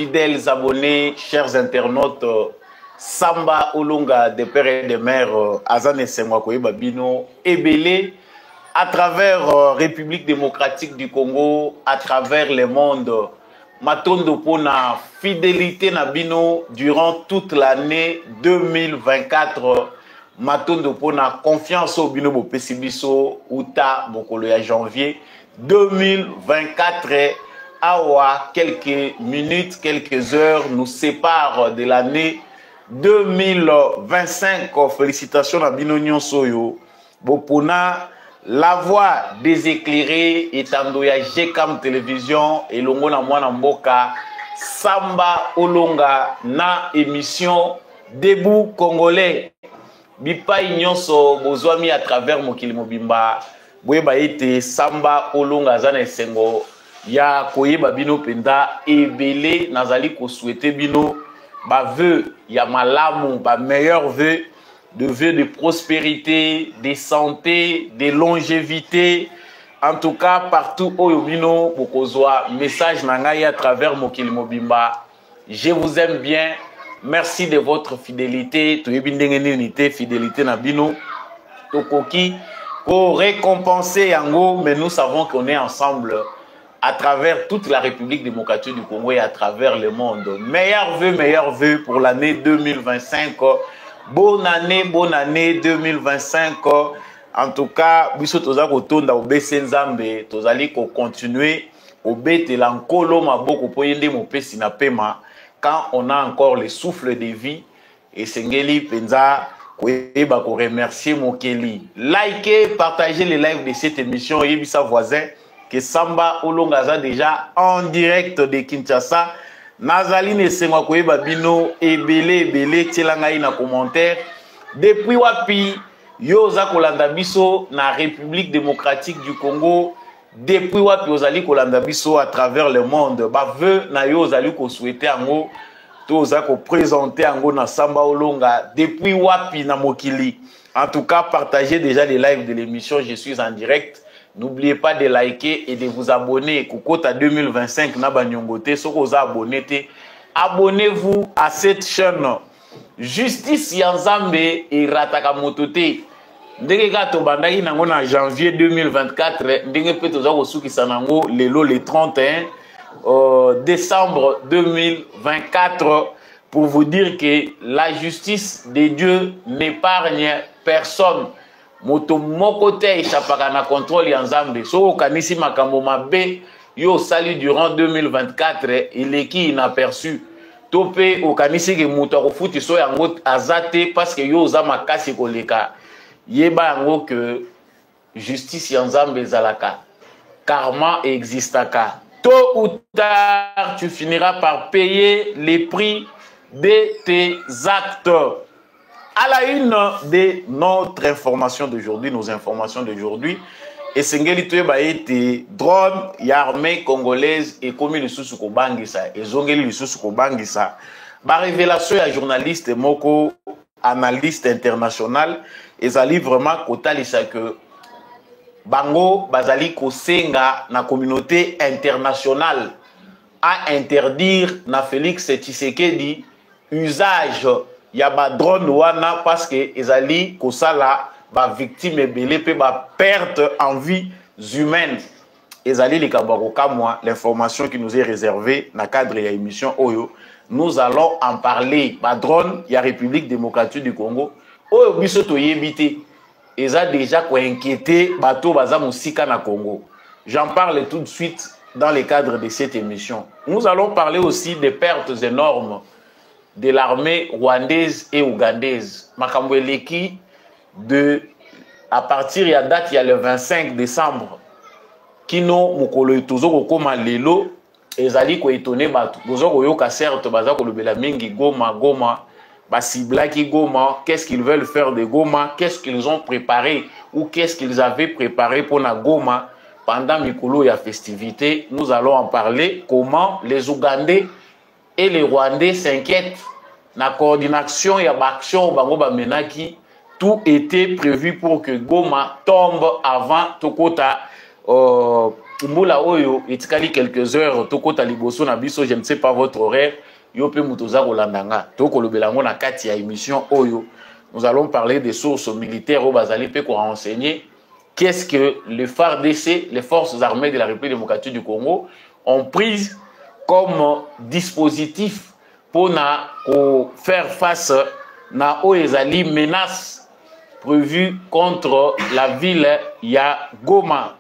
fidèles abonnés, chers internautes, Samba Olunga des pères et des mères, Azane Sengwakoye Babino, Ebele, à travers République démocratique du Congo, à travers le monde, Matondo Pona, fidélité Nabino durant toute l'année 2024. Matondo Pona, confiance au Bino Bopesibiso, Outa Bokolo ya janvier 2024. Awa, quelques minutes, quelques heures nous séparent de l'année 2025. Félicitations à Bino Nyonsoyo. Bopona, la voix des éclairés, Etandoya Jekam Télévision, et Longona Mwana Mboka, Samba Olunga, na émission Debout Congolais. Bipa Nyonso, Bozwami à travers Mokili Mobimba, Bweba ete Samba Olunga Zane Sengo. Ya koyeba bino penda ebele nazali ko souhaiter bino ba vœu ya malamu ba meilleur vœu de prospérité, de santé, de longévité. En tout cas partout oyo bino bokozwa message na ngai à travers Mokili Mobimba. Je vous aime bien. Merci de votre fidélité. Toyebi ndenge nini fidélité na bino. Tokoki ko récompenser yango, mais nous savons qu'on est ensemble à travers toute la République démocratique du Congo et à travers le monde. Meilleurs vœux pour l'année 2025. Bonne année 2025. En tout cas, biso toza kotonda obese nzambe, tozali ko continuer obete lankolo maboko po yende mopesi na pema quand on a encore le souffle de vie. Et sengeli penza koyeba ko remercier Mokeli. Likez, partagez les lives de cette émission, yebisa voisin que Samba Olunga za déjà en direct de Kinshasa. Nazali ne sengwa koyeba bino ebele tielangai na commentaire. Depuis wapi yo za kolanda biso na République démocratique du Congo. Depuis wapi ozali kolanda biso à travers le monde. Ba vœu na yo ozali ko souhaiter ango to za ko présenter ango na Samba Olunga. Depuis wapi na mokili. En tout cas, partagez déjà les lives de l'émission. Je suis en direct. N'oubliez pas de liker et de vous abonner. Kokota 2025 na banyongote. Soko za abonné. Abonnez-vous à cette chaîne. Justice Yanzambe et Rataka Motote. Ndenge gato bandaki nango na janvier 2024. Ndenge pe toza kosuki sanango lelo le 31 décembre 2024. Pour vous dire que la justice de Dieu n'épargne personne. Moto mokote échappaka na contrôle ya Nzambe. So kanisi makambo mabe yo sali durant 2024 il est qui inaperçu. Topé o kanisi ke moto akofuti so yango azate parce que yo za makasi koleka. Yeba yango que justice ya Nzambe zalaka. Karma existaka. Tôt ou tard tu finiras par payer les prix de tes actes. À la une de notre information d'aujourd'hui, nos informations d'aujourd'hui, et Sengeli Toyeba été drone, l'armée congolaise et comme le sous Bangisa, et Zongeli le sous Bangisa. Ba révélation à journaliste Moko, analyste international, et Zali vraiment kotalisa que Bango Bazali Kosenga na communauté internationale à interdire na Félix Tshisekedi usage ya ba drone wana parce que ezali kosala ba victime ebele pe ba perte en vies humaines. Ezali likabako kamwa l'information qui nous est réservée na cadre ya émission Oyo. Nous allons en parler. Ba drone ya République démocratique du Congo. Oyo biso toyebite eza déjà ko inquiéter bato baza musika na Congo. J'en parle tout de suite dans le cadre de cette émission. Nous allons parler aussi des pertes énormes de l'armée rwandaise et ougandaise. Makambo eleki à partir ya date il y a le 25 décembre. Kino mukolo itozoko koma lelo ezali ko étonner batu. Bozoko yoka certes baza ko lobela mingi Goma ba ciblaki Goma, qu'est-ce qu'ils veulent faire de Goma, qu'est-ce qu'ils ont préparé ou qu'est-ce qu'ils avaient préparé pour na Goma pendant mikolo ya festivité. Nous allons en parler comment les Ougandais et les Rwandais s'inquiètent. La coordination et l'action bango bamenaki, tout était prévu pour que Goma tombe avant Tokota Mbula oyo etikali quelques heures tokota liboso na biso, je ne sais pas votre horaire, yo pe mutoza kolandanga tokolobelango na kati ya émission oyo. Nous allons parler des sources militaires au Bazali pe ko renseigner qu'est-ce que les FARDC, les forces armées de la République démocratique du Congo, ont pris comme dispositif pour faire face na oezali menace prévue contre la ville ya Goma.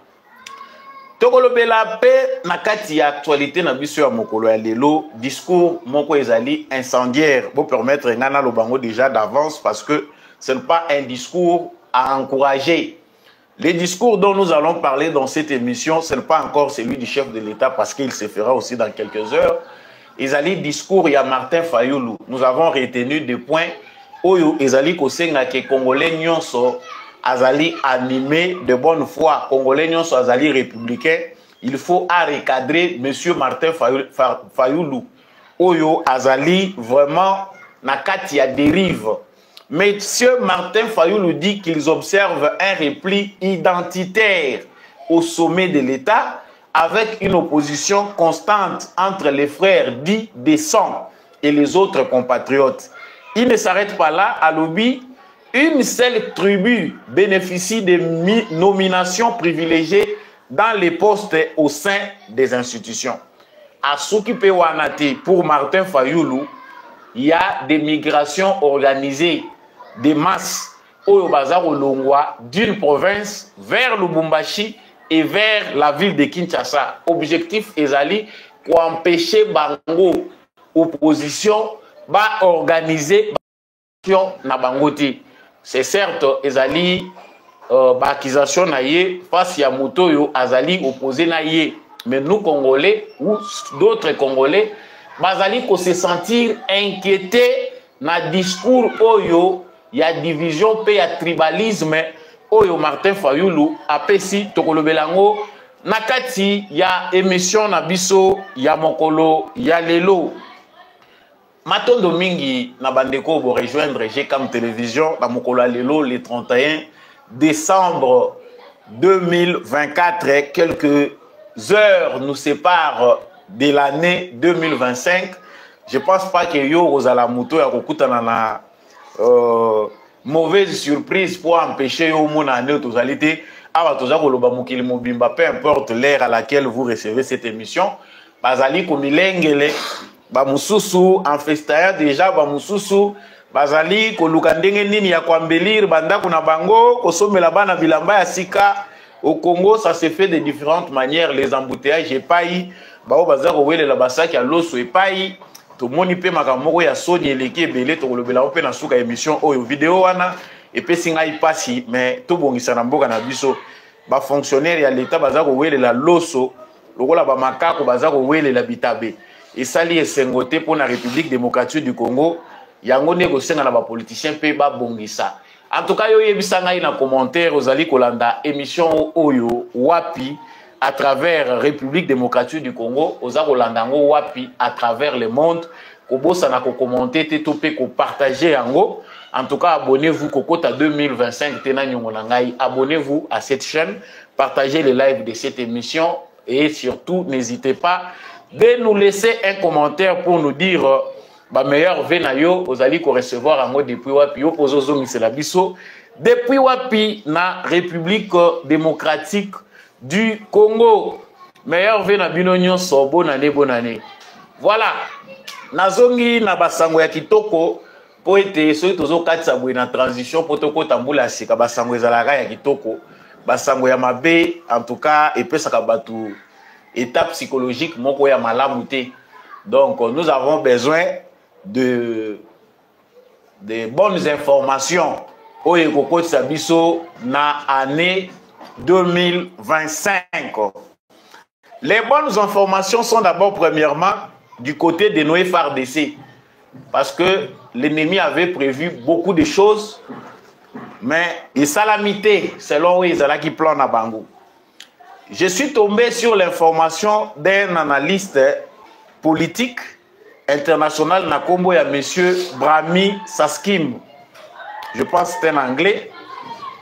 Tokolobela pe na kati ya actualité na biso ya mokolo ya lelo, discours moko ezali incendiaire pour permettre ngana lobango déjà d'avance parce que ce n'est pas un discours à encourager. Les discours dont nous allons parler dans cette émission, ce n'est pas encore celui du chef de l'État parce qu'il se fera aussi dans quelques heures. Ezali discours ya Martin Fayulu. Nous avons retenu des points oyo ezali kosenga ke Congolais nyonso azali animé de bonne foi, Congolais nyonso azali républicain, il faut recadrer monsieur Martin Fayulu. Oyo azali vraiment na kati ya dérive. Monsieur Martin Fayulu dit qu'ils observent un repli identitaire au sommet de l'État avec une opposition constante entre les frères dits des sangs et les autres compatriotes. Il ne s'arrête pas là, à l'objet. Une seule tribu bénéficie des nominations privilégiées dans les postes au sein des institutions. À Soukipe Wanate, pour Martin Fayulu, il y a des migrations organisées, des masses au Bazar Olongwa d'une province vers Lubumbashi et vers la ville de Kinshasa. Objectif ezali pour empêcher Bango opposition ba organiser na Bangoti. C'est certes ezali accusation na ye face ya moto yo azali opposé na ye, mais nous Congolais ou d'autres Congolais bazali ko se sentir inquiétés na discours oyo ya division pe ya tribalisme oyo Martin Fayulu apesi tokolobelango na kati ya émission na biso ya mokolo ya lelo. Matondo mingi na bandeko bo rejoindre GCAM Télévision na mokolo ya lelo le 31 décembre 2024. Quelques heures nous séparent de l'année 2025. Je pense pas que yo ozala moto ya kokutana na mauvaise surprise pour empêcher au monde en totalité. Peu importe l'ère à laquelle vous recevez cette émission, bazali komilengele bamususu en festin déjà bamususu bazali kolukandenge nini ya kwambelir banda kuna bango kosomela bana bilamba ya sika. Au Congo, ça se fait de différentes manières. Les embouteillages epai bao bazako wele la basaki ya loso epai to moni pe makamoko ya soni eleki ebele to kolobela pe na suka émission oyo vidéo wana epesi ngai pasi mais to bongisa na mboka na biso ba fonctionnaire ya l'état bazako wele la loso lokola ba makako bazako wele la bitabe esali esengote pour la République démocratique du Congo yango ne kosenga na ba politiciens pe ba bongisa. En tout cas yo yebisa ngai na commentaire ozali kolanda émission oyo wapi à travers République démocratique du Congo, aux Arolandango wapi à travers le monde, kobosa na ko commenter te topé ko partager ango. En tout cas, abonnez-vous Kokota 2025 tena nyongo na ngai. Abonnez-vous à cette chaîne, partagez les lives de cette émission et surtout n'hésitez pas de nous laisser un commentaire pour nous dire ba meilleur venayo ozali ko recevoir ango depuis wapi yo pozozo misela biso depuis wapi na République démocratique du Congo. Meilleur vena bino nyonso bonne année. Voilà. Nazongi na basango ya kitoko po ete soki tozo katisa bwe na transition po toko tambula sika basango ezalaka ya kitoko. Basango ya mabe en tout cas epesaka batu étape psychologique moko ya malamu te. Donc nous avons besoin de bonnes informations oyo kokotisa biso na année 2025. Les bonnes informations sont d'abord premièrement du côté de nos FARDC parce que l'ennemi avait prévu beaucoup de choses mais il salamité selon Izala qui plan à Bangou. Je suis tombé sur l'information d'un analyste politique international na kombo ya monsieur Brahmi Saskim. Je pense que c'est un anglais.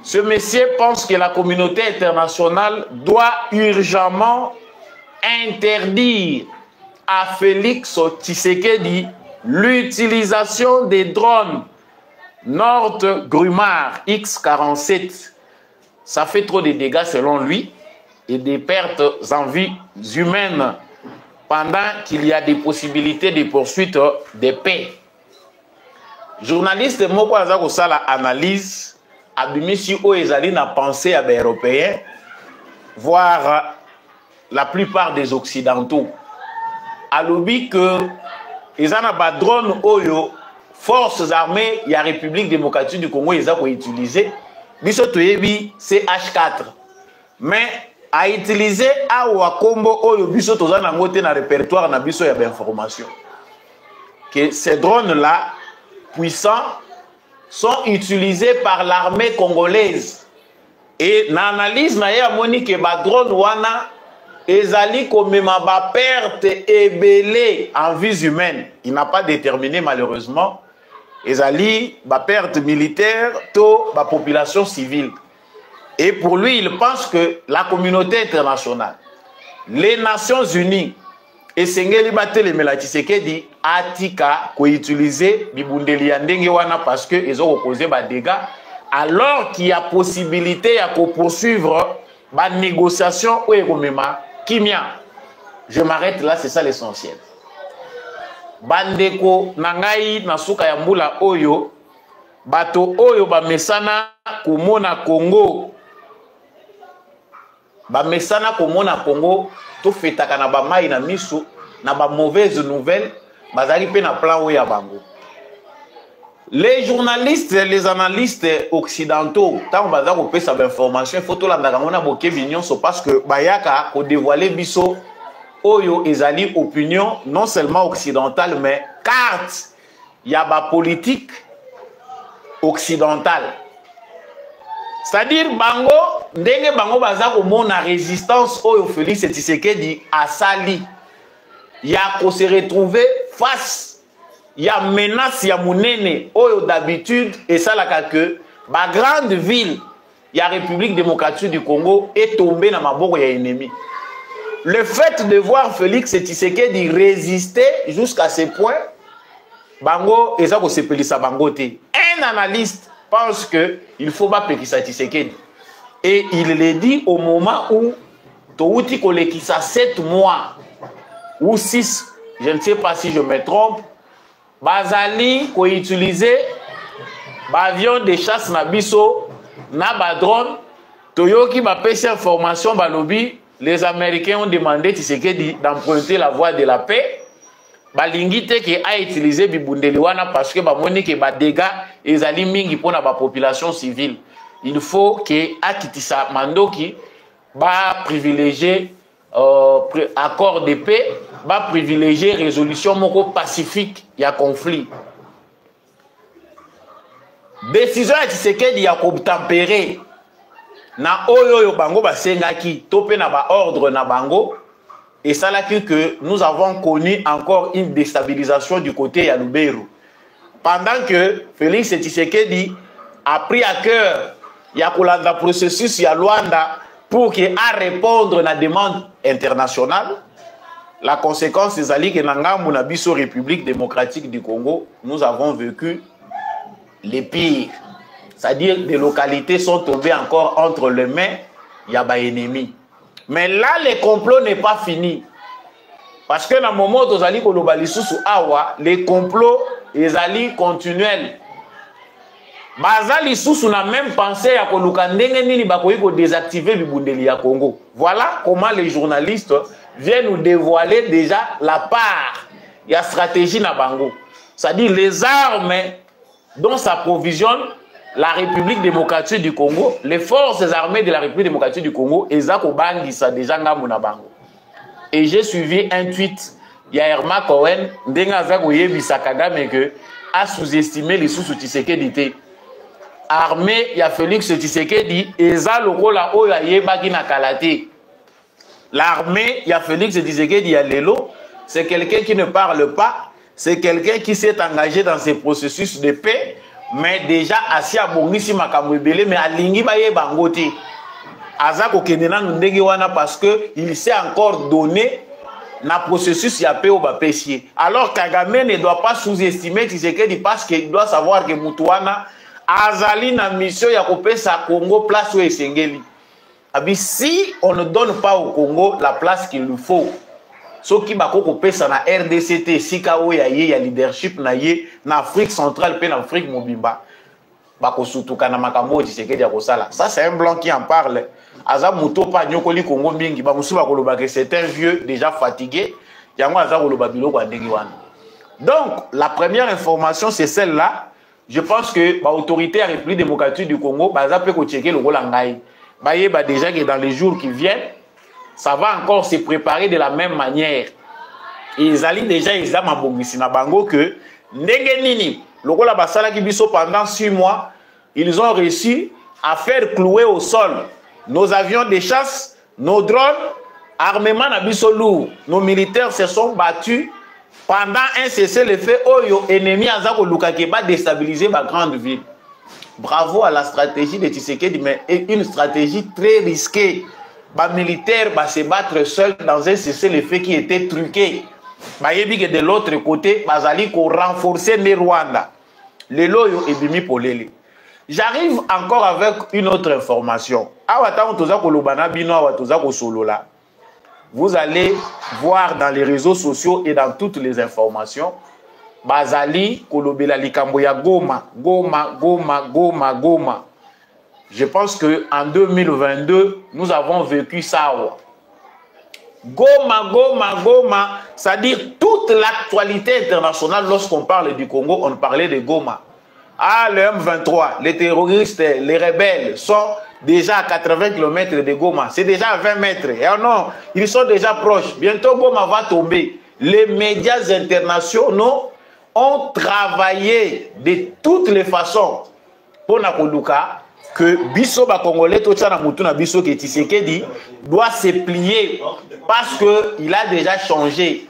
Ce monsieur pense que la communauté internationale doit urgemment interdire à Félix Tshisekedi l'utilisation des drones Nord Grumar X-47. Ça fait trop de dégâts selon lui et des pertes en vies humaines pendant qu'il y a des possibilités de poursuite de paix. Journaliste moko aza kosala analyse abimisi o ezali na pensée à des Européens, voire la plupart des Occidentaux. Alobi que ils ont ba drone oyo forces armées ya République démocratique du Congo ils ont utilisé biso toyebi CH4 mais a utilisé awa kombo oyo biso toza nango te na répertoire na biso ya information que ces drones là puissants sont utilisés par l'armée congolaise et na analyse na ya moni que ba drone wana ezali komema ba perte ebele en vies humaines. Il n'a pas déterminé malheureusement ezali ba perte militaire to ba population civile. Et pour lui, il pense que la communauté internationale, les Nations Unies et Sengeli Batele Tshisekedi atika ko utiliser bibundeli ya ndenge wana parce que ils ont causé ba dégâts alors qu'il y a possibilité à poursuivre ba négociation ou ekomema kimia. Je m'arrête là, c'est ça l'essentiel. Bandeko nangai nasuka ya mbula oyo bato oyo ba mesana komona Congo. Ba mesana komona Congo to fetaka na ba mai na miso na ba mauvaise nouvelle bazali pe na plan oya bango. Les journalistes, les analystes occidentaux, tant baza ko pesa ba information photo la ndaka mona boke bignon so parce que bayaka ko dévoiler biso oyo ezali opinion non seulement occidentale mais carte ya ba politique occidentale. C'est-à-dire bango ndenge bango baza komona résistance oyo Félix Tshisekedi asali ya ko se retrouver face ya menace ya munene oyo d'habitude et ça la que ba grande ville ya République démocratique du Congo est tombée dans maboko ya ennemi. Le fait de voir Félix Tshisekedi résister jusqu'à ce point bango eza ko sepelisa bango te. Un analyste pense que il faut pas pekisa Tshisekedi et il le dit au moment où touti kolekisa 7 mois ou 6, je ne sais pas si je me trompe, bazali ko utiliser avion de chasse na biso na ba drone toyoki ba pesi information balobi les Américains ont demandé Tshisekedi d'emprunter la voie de la paix. Balingi te ke a utilisé bibundeli wana parce que ba moni ke ba dégâts ezali mingi pona ba population civile. Il faut que akitisa mandoki ba privilégier accord de paix, ba privilégier résolution moko pacifique ya conflit. Décision ya Tshisekedi ya ko tempérer na oyo bango basengaki to pe na ba ordre na bango. Et ça là que nous avons connu encore une déstabilisation du côté ya Lubero. Pendant que Félix Tshisekedi a pris à cœur ya kolanda processus ya Luanda pour qu'il a répondre à la demande internationale, la conséquence c'est que dans la République démocratique du Congo, nous avons vécu les pires. C'est-à-dire que des localités sont tombées encore entre les mains, il y a des ennemis. Mais là, le complot n'est pas fini. Parce que dans le moment où les complots, ils allaient continuels. Bazali sous n'a même pensé à désactiver le Bundeli à Congo. Voilà comment les journalistes viennent nous dévoiler déjà la part de la stratégie na bango. C'est-à-dire les armes dont s'approvisionne la République démocratique du Congo, les forces armées de la République démocratique du Congo, ça déjà na bango. Et j'ai suivi un tweet, il y a Herma Cohen, que a sous-estimé les sous-Tshisekedi. Armée, il y a Félix Tshisekedi, et ça, le rôle là, l'armée, il y a Félix Tshisekedi, il y a Lelo, c'est quelqu'un qui ne parle pas, c'est quelqu'un qui s'est engagé dans ces processus de paix mais déjà asi abongisi makambo ebele mais alingi baye bangote aza kokende nanu ndenge wana parce que il s'est encore donné na processus ya pe bapesier. Alors Kagame ne doit pas sous-estimer Tshisekedi parce qu'il doit savoir que Mutuana azali na mission ya kopesa Congo place où esengeli. Abi si on ne donne pas au Congo la place qu'il lui faut, ce qui bako kopesa na RDCT sika o ya ye ya leadership na ye na Afrique centrale pe na Afrique mobimba bako sutuka na makambo Tshisekedi ya kosala. Ça c'est un blanc qui en parle. Aza muto pa nyokoli Congo mingi ba musuba koloba que c'est un vieux déjà fatigué yango aza koloba biloko ndenge wana. Donc la première information c'est celle-là. Je pense que l'autorité à la République démocratique du Congo baza pe ko checker le rôle ngai. Ba yeba déjà que dans les jours qui viennent ça va encore se préparer de la même manière. Ils allaient déjà ils ont mabongisi na bango que ndenge nini lokola basala ki biso pendant 6 mois ils ont réussi à faire clouer au sol nos avions de chasse, nos drones, armement nabiso lourd. Nos militaires se sont battus pendant un cessez-le-feu oyo ennemi azako lukake ba déstabiliser ma grande ville. Bravo à la stratégie de Tshisekedi, mais une stratégie très risquée. Les militaires va se battre seuls dans un cessez-le-feu qui était truqué. De l'autre côté, bazali ko renforcer les Rwanda. Le loyo et bimi polele. J'arrive encore avec une autre information. Vous allez voir dans les réseaux sociaux et dans toutes les informations, Bazali kolobela likamboya Goma, Goma, Goma, Goma, Goma. Je pense qu'en 2022, nous avons vécu ça. Goma, Goma, Goma, c'est-à-dire toute l'actualité internationale, lorsqu'on parle du Congo, on parlait de Goma. Ah, le M23, les terroristes, les rebelles sont déjà à 80 km de Goma. C'est déjà à 20 mètres. Et non, ils sont déjà proches. Bientôt, Goma va tomber. Les médias internationaux ont travaillé de toutes les façons pour Nakoluka que Bisso Congolais, Bisso Tshisekedi doit se plier parce qu'il a déjà changé.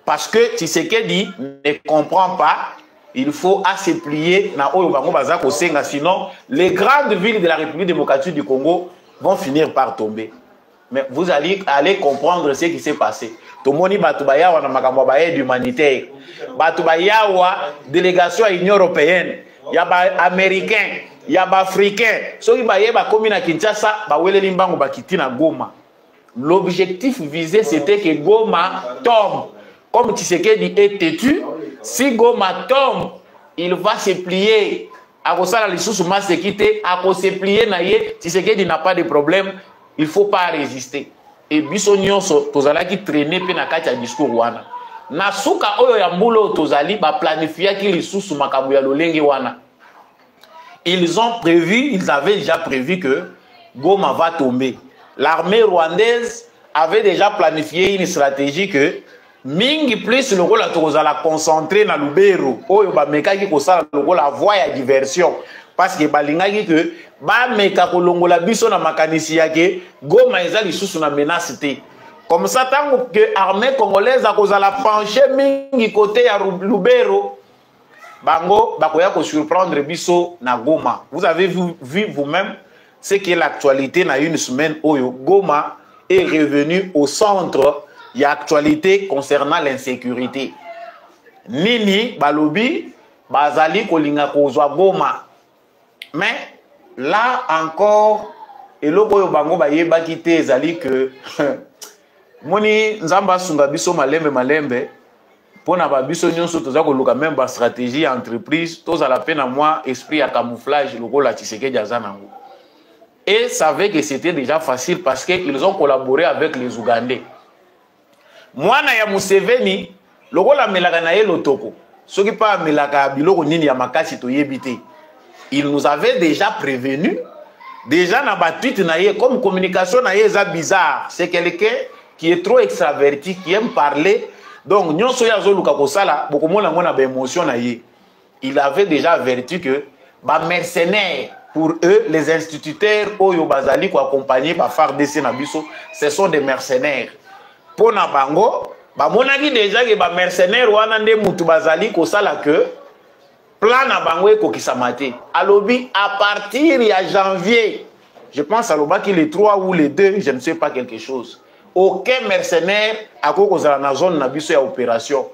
Parce que Tshisekedi ne comprend pas. Il faut se plier, sinon les grandes villes de la République démocratique du Congo vont finir par tomber. Mais vous allez comprendre ce qui s'est passé. Tomoni Batubaya wana makambo ba aide humanitaire. Batubaya wa délégation à l'Union européenne, il y a ba américain, il y a ba africain. So ki ba yeba komi na Kinshasa, ba weleli mbango ba kiti na Goma. L'objectif visé c'était que Goma tombe. Comme Tshisekedi est têtu, si Goma tombe, il va se plier. A kosala lisusu masekite, a se plier na ye, Tshisekedi n'a pas de problème, il faut pas résister. Et biso nyonso tozala ki traîner pe na kati ya discours wana. Na suka oyo ya mbulo tozali ba planifier ki lisusu makambo ya lolenge wana. Ils avaient déjà prévu que Goma va tomber. L'armée rwandaise avait déjà planifié une stratégie que mingi plus le rôle à la concentrer dans Lubero oyo ba mekaki ko sala le rôle la voie ya diversion parce que balingaki que ba meka ko longola biso na makanisi yake Goma ezali susu na menace te comme ça tant que armée congolaise a kozala pencher mingi côté ya Lubero bango bakoya ko surprendre biso na Goma. Vous avez vu vous-même ce qui est l'actualité na une semaine oyo Goma est revenu au centre. Il y a actualité concernant l'insécurité. Nini, Balobi, Bazali, Kolinga, Kozwa, Goma. Mais là encore, et le boyo bango ba yeba kite zali que moni nzamba sunga biso malembe pona ba biso nyonso toza ko luka même ba stratégie entreprise toza la peine à moi esprit à camouflage le rôle la Tshisekedi azanango. Et savait que c'était déjà facile parce qu'ils ont collaboré avec les Ougandais. Mwana ya Museveni lokola melaka na ye lotoko soki pa melaka biloko nini ya makasi to yebite. Il nous avait déjà prévenu déjà na ba tweet na ye comme communication na ye za bizarre. C'est quelqu'un qui est trop extraverti, qui aime parler. Donc nyonso ya zoluka kosala bokomona ngona ba émotion na ye. Il avait déjà averti que ba mercenaires pour eux les instituteurs oyo bazali ko accompagner ba FARDC na biso, ce sont des mercenaires. Pona bango, ba monaki déjà que ba mercenaires wana nde mutu bazali ko sala que plan na bango ko kisamate. Alobi à partir de janvier, je pense à l'oba qui les 3 ou les 2, je ne sais pas quelque chose. Aucun mercenaire a kozala na zone na biso ya opération.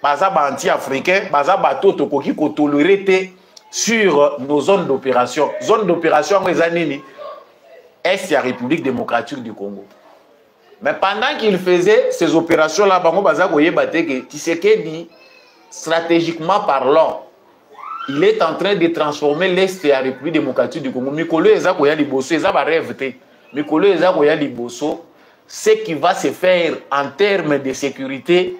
Baza ba anti-africain, baza bato to koki ko tolérer sur nos zones d'opération. Zone d'opération les années est la République démocratique du Congo. Mais pendant qu'il faisait ces opérations-là, bango baza koye bateke, Tshisekedi, stratégiquement parlant, il est en train de transformer l'Est de la République démocratique du Congo. Mikolo eza koya liboso, eza ba rêve te. Mikolo eza koya liboso, ce qui va se faire en termes de sécurité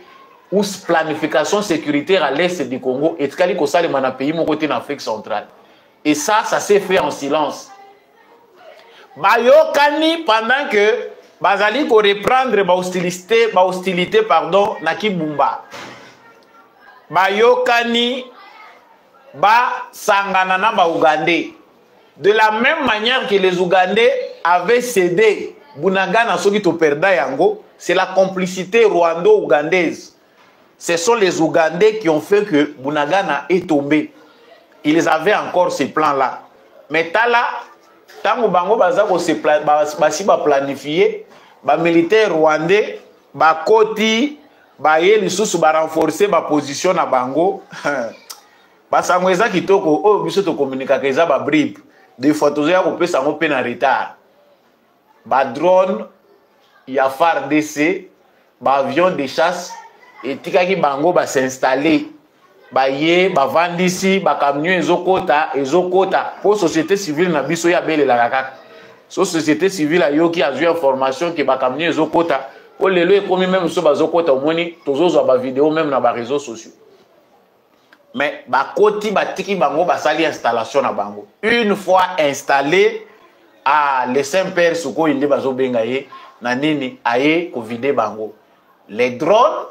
ou planification sécuritaire à l'Est du Congo, et tkali ko salema na pays mon côté en Afrique centrale. Et ça s'est fait en silence. Bayokani pendant que bazali ko reprendre ba hostilité pardon na Kibumba. Bayokani ba sangana na ba Ougandais. De la même manière que les Ougandais avaient cédé Bunagana soki to perda yango, c'est la complicité rwando-ougandaise. Ce sont les Ougandais qui ont fait que Bunagana est tombé. Ils avaient encore ces plans-là. Mais tala, tango bango baza ko se planifier, ba militaire rwandais, ba koti, ba yeli susu ba renforcer ba position na bango. Ba sangweza kitoko o biso to communiquer keza ba bribe. Des photos ya ko pesa ngo pe na retard. Ba drone, ya FARDC, ba avion de chasse et tikaki bango ba s'installer. Ba ye, ba vandisi, ba camion ezokota pour société civile na biso ya bele la kaka. So société civile a yo qui a eu information que ba camion ezokota, o lelo e komi même so bazokota omoni tozozo ba vidéo même na ba réseaux sociaux. Mais ba koti ba tiki bango ba sali installation na bango. Une fois installé, les Saint-Pères Souko inde bazo benga ye na nini aye ko vider bango. Les drones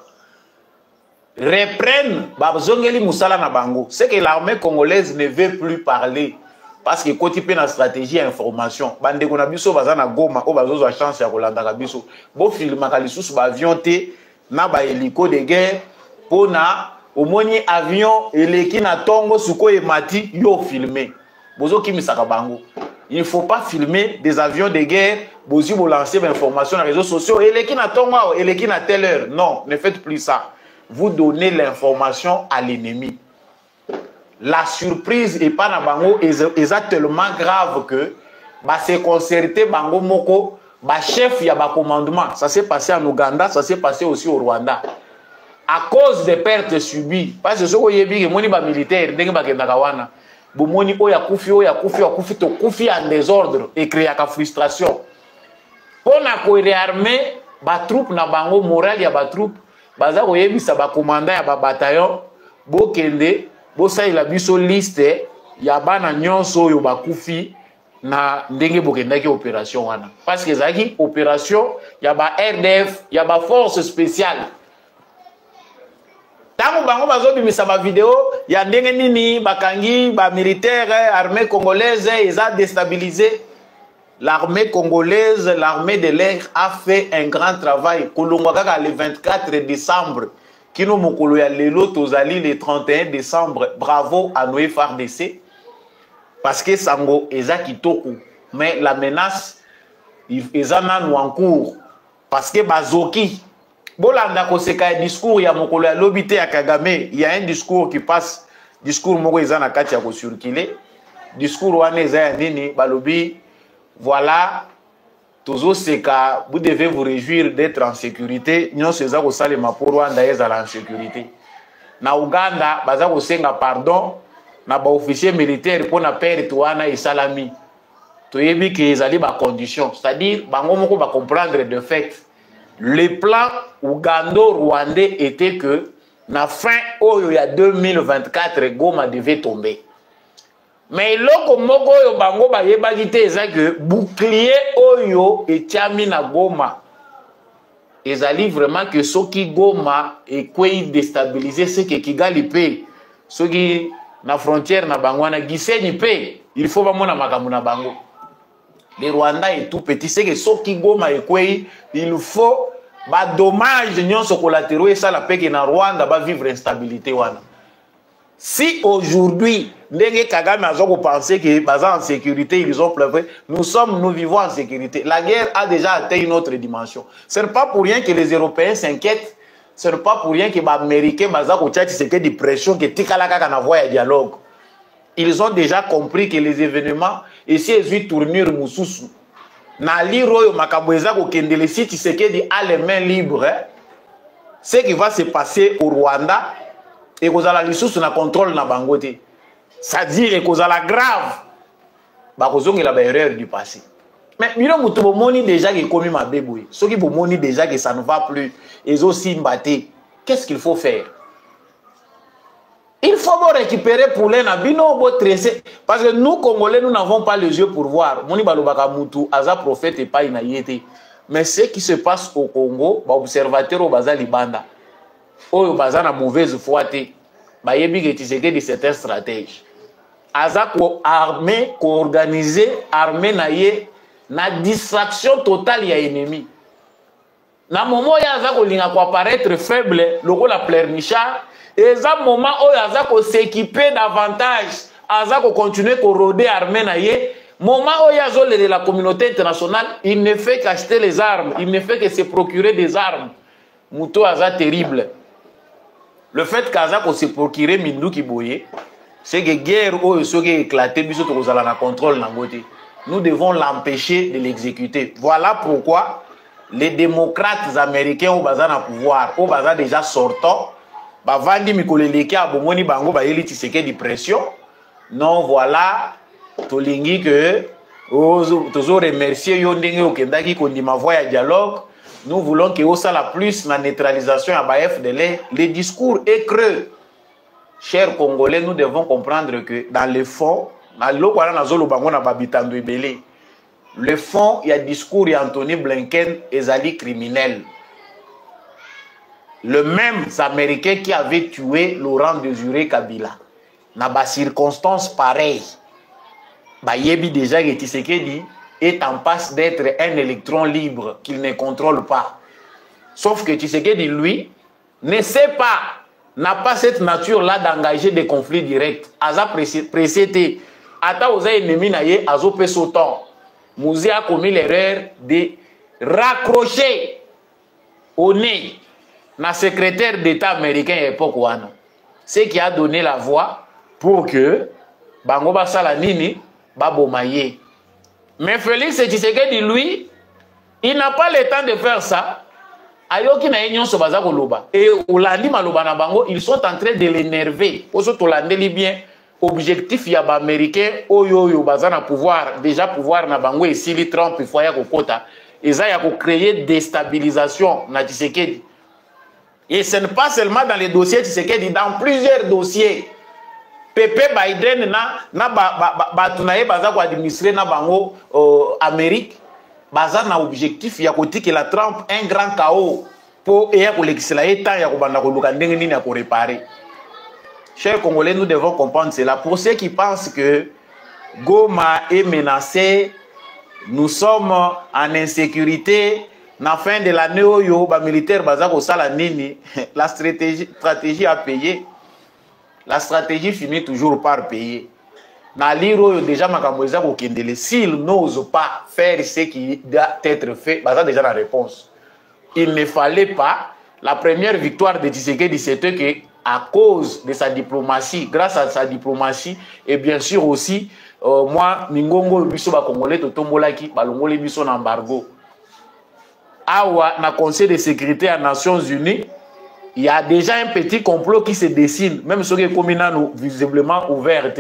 reprennent bazongeli musala na bango. C'est que l'armée congolaise ne veut plus parler parce que koti pe na stratégie information. Bande ko na biso bazana Goma o bazozo chance ya kolanda ka biso. Bo filmaka lisusu ba avion te na ba hélico de guerre pona omoni avion eleki na tongo Souko e mati yo filmer. Bozo kimisaka bango. Il ne faut pas filmer des avions de guerre, vous lancer des informations dans les réseaux sociaux. Et les qui n'attendent et les qui n'attendent telle heure. Non, ne faites plus ça. Vous donnez l'information à l'ennemi. La surprise et pas na bango est tellement grave que bah c'est concerté bango moko bah chef ya ba commandement. Ça s'est passé en Ouganda, ça s'est passé aussi au Rwanda. À cause des pertes subies, parce que ce que yebi que moni ba militaire ndenge ba kendaka wana. Bomoni oya kufi to kufi en désordre et créer la frustration. Pour na ko réarmer ba troupe na bango moral ya ba troupe baza ko yebisa ba commandant ya ba bataillon bo kende bo sa ila biso liste ya bana nyonso yo ba kufi na ndenge bo kenda ki opération wana parce que zaki opération ya ba RDF ya ba force spéciale. Tango bango bazo bimisa ba vidéo ya ndenge nini bakangi ba militaire armée congolaise ils a déstabilisé l'armée congolaise, l'armée de l'air a fait un grand travail. Kolongwa kaka le 24 décembre kino mokolo ya lelo tozali le 31 décembre. Bravo à Noé FARDC parce que sango eza kitoko mais la menace eza nanu en cours parce que bazoki bolanda koseka discours ya mokolo ya lobité ya Kagame. Il y a un discours qui passe, discours moko eza na kati ya ko circuler, discours wana eza ya nini balobi voilà tozo seka vous devez vous réjouir d'être en sécurité nyonso eza ko salema pour Rwanda ezala en sécurité. Na Uganda baza ko senga pardon na ba officier militaire pour na perte wana esalami toyebi ke ezali ba condition, c'est-à-dire bango moko ba comprendre de fait. Le plan ougando-rwandais était que, na fin oyo ya 2024, Goma devait tomber. Mais loko moko oyo bango ba yebaki te eza que bouclier oyo etiami na Goma. Ezali vraiment que soki Goma ekweyi déstabiliser ce que Kigali pe, soki na frontière na bango na Gisenyi pe, il faut bamona makambo na bango. Le Rwanda est tout petit, c'est que soki Goma ekweyi, il faut ba dommage nyonso collatéraux et ça la paix que na Rwanda va vivre instabilité wana. Si aujourd'hui, Ndenge Kagame a pensé que en sécurité, ils ont pleuré, nous vivons en sécurité. La guerre a déjà atteint une autre dimension. Ce n'est pas pour rien que les Européens s'inquiètent. Ce n'est pas pour rien que les Américains c'est que des pressions, que Tikalaka n'a voie dialogue. Ils ont déjà compris que les événements, et si ils ont tourné Moussoussou, Nali Royo Makabweza Kendele si Tshisekedi a les mains libres, ce qui va se passer au Rwanda, et que la lisusu na contrôle na bangote. C'est-à-dire que la grave, bah il a erreur du passé. Mais miro mutu bomoni déjà que commis ma bébé, ceux qui bomoni déjà que ça ne va plus, ils aussi mbatté. Qu'est-ce qu'il faut faire? Il faut récupérer pour les nabino bo tresser parce que nous Congolais nous n'avons pas les yeux pour voir. Moni balobaka mutu aza prophète et pas inayete. Mais ce qui se passe au Congo, ba observateur au baza libanda. Oyo baza na mauvaise foi te. Ba yebi que Tshisekedi c'est un stratège. Aza ko armé, ko organisé, armé na ye na distraction totale ya ennemi. Na moment ya aza ko linga ko apparaître faible, loko la pleurnichard, et za moment oyo aza ko s'équiper davantage, aza ko continuer ko rôder armé na ye. Moment où il y a de la communauté internationale, il ne fait qu'acheter les armes, il ne fait que se procurer des armes. Mouto aza terrible. Le fait qu'Aza se procurer Mindou Kiboye, c'est que guerre où il est éclaté, contrôle. Nous devons l'empêcher de l'exécuter. Voilà pourquoi les démocrates américains au bazar pouvoir, au bazar déjà sortant, Vandi Mikoleleke a bomoni bango ba yeli tiseke di pression. Non, voilà, tolingi que toujours remercier yo ndenge okendaki kondima voix ya dialogue. Nous voulons que ça la plus la neutralisation à Baef de les discours est creux. Chers Congolais, nous devons comprendre que dans le fond, le fond, il y a discours et Anthony Blinken et Zali criminel. Le même Américain qui avait tué Laurent Désiré Kabila. Dans des circonstances pareilles, Yebi déjà Tshisekedi est en passe d'être un électron libre qu'il ne contrôle pas. Sauf que Tshisekedi, lui, ne sait pas, n'a pas cette nature-là d'engager des conflits directs. Aza précédé, Ata oza ennemi naye, azo pe sautant. Mouzi a commis l'erreur de raccrocher au nez na secrétaire d'État américain à l'époque wana. Ce qui a donné la voix pour que Bango Basala Nini babomaye. Mais Félix Tshisekedi, lui, il n'a pas le temps de faire ça. Ayoki na union so baza koloba. Et Olandi maloba na bango, ils sont en train de l'énerver. Oso tolandeli bien objectif ya ba américain oyo yo baza na pouvoir, déjà pouvoir na bango et si li Trump il faut ya kokota. Eza ya ko créer déstabilisation na Tshisekedi. Et ce n'est pas seulement dans les dossiers Tshisekedi, dans plusieurs dossiers. Pepe Biden na batunaye baza ko administrer na bango Amérique baza na objectif ya kotiki la Trump un grand chaos pour eya ko lekisela eta ya ko banda ko luka ndenge nini ya ko réparer. Chers Congolais, nous devons comprendre cela. Pour ceux qui pensent que Goma est menacé, nous sommes en insécurité. Na fin de l'année oyo ba militaire baza ko sala nini, la stratégie a payé. La stratégie finit toujours par payer. Naliro déjà makamweza ko kendele, s'il n'ose pas faire ce qui doit être fait, baza déjà la réponse. Il ne fallait pas. La première victoire de Tshisekedi, c'était que à cause de sa diplomatie, grâce à sa diplomatie, et bien sûr aussi, moi, Ningongo, biso ba Congolais, totombolaki, balongoli biso na embargo. Awa, na Conseil de sécurité des Nations Unies, il y a déjà un petit complot qui se dessine, même ce qui est communal visiblement ouvert.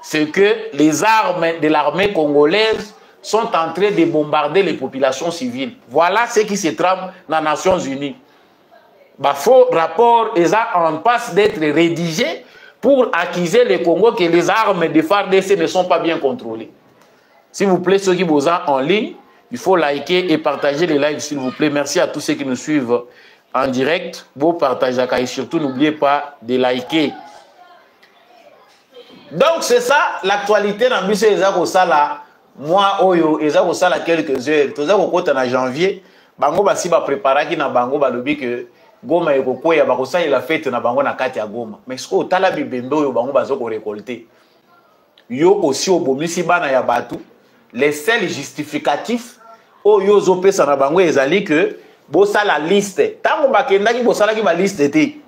C'est que les armes de l'armée congolaise sont en train de bombarder les populations civiles. Voilà ce qui se trame dans les Nations Unies. Bah, faux rapport est en passe d'être rédigé pour accuser le Congo que les armes de FARDC ne sont pas bien contrôlées. S'il vous plaît, ceux qui vous ont en ligne, il faut liker et partager les lives, s'il vous plaît. Merci à tous ceux qui nous suivent en direct. Beau partage et surtout, n'oubliez pas de liker. Donc, c'est ça l'actualité dans le Ezako Sala. Moi, Oyo, Ezako Sala quelques heures. Tout ça, en janvier, Bango Basi va préparer qui na Bango Balobi que Goma ekokweya bakosalela fete na bango na kati ya Goma. Mais ce que tala bibembe oyo bango bazoko récolter. Yo aussi obomisi bana ya batu, les seuls justificatifs oyo zopesa na bango ezali que bossa la liste. Tango bakendaki bossa la liste te.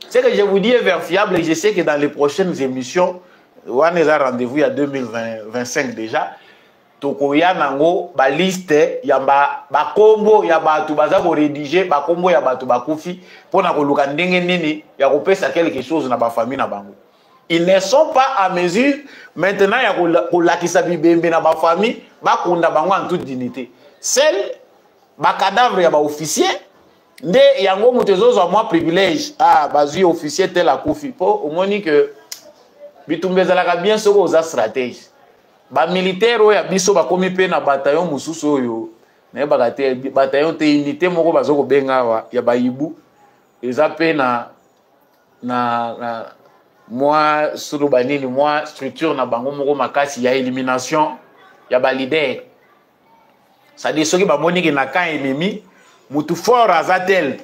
C'est que je vous dis est vérifiable et je sais que dans les prochaines émissions, on a déjà rendez-vous il y a 2025 déjà. Tokoya nango ba liste ya ba kombo ya batu baza ko rédiger ba kombo ya batu bakufi pona ko luka ndenge nini ya ko pesa quelque chose na ba famille na bango. Ils ne sont pas à mesure maintenant ya ko lakisa bibembe na ba famille ba kunda bango en toute dignité. Seul ba cadavre ya ba officier nde yango mutezo zo moi privilège bazui officier tel akufi po omoni que bitumbeza la bien soko za stratégie. Ba militaire oya biso ba komi pe na bataillon mususu oyo na bagate bataillon te unité moko bazoko benga wa ya bayibu eza pe na moi solo banini moi structure na bango moko makasi ya élimination ya ba leader ça dit soki ba moni ki na camp ennemi mutu fort azatel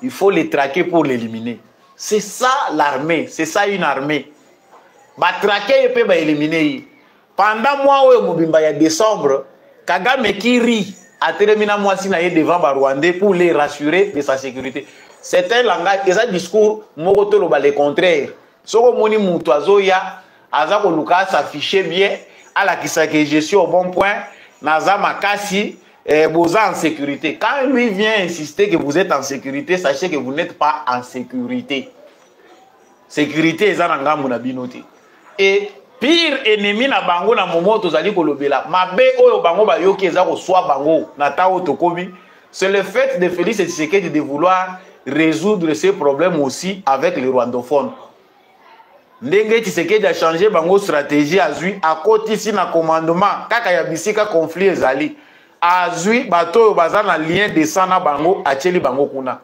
il faut les traquer pour l'éliminer. C'est ça l'armée, c'est ça une armée. Ba traquer et pe ba éliminer. Pendant mois où Mobimba ya décembre, Kagame qui rit a terminé moi si naïe devant Rwandais pour les rassurer de sa sécurité. C'est un langage, et ça discours, Mokotolo ba le contraire. Soko moni mutuazo ya, azako luka s'afficher bien, à la kisake je suis au bon point, naza makasi, boza en sécurité. Quand lui vient insister que vous êtes en sécurité, sachez que vous n'êtes pas en sécurité. Sécurité, eza nanga munabinote. Et pire ennemi na bango na momo tozali kolobela mabe oyo bango ba yoki eza ko swa bango na tawo tokobi, c'est le fait de Félix Tshisekedi de vouloir résoudre ces problèmes aussi avec les rwandophones. Ndenge Tshisekedi a changé bango stratégie azui akotisi na commandement kaka ya bisika conflit ezali azui bato oyo baza na lien de sang na bango acheli bango kuna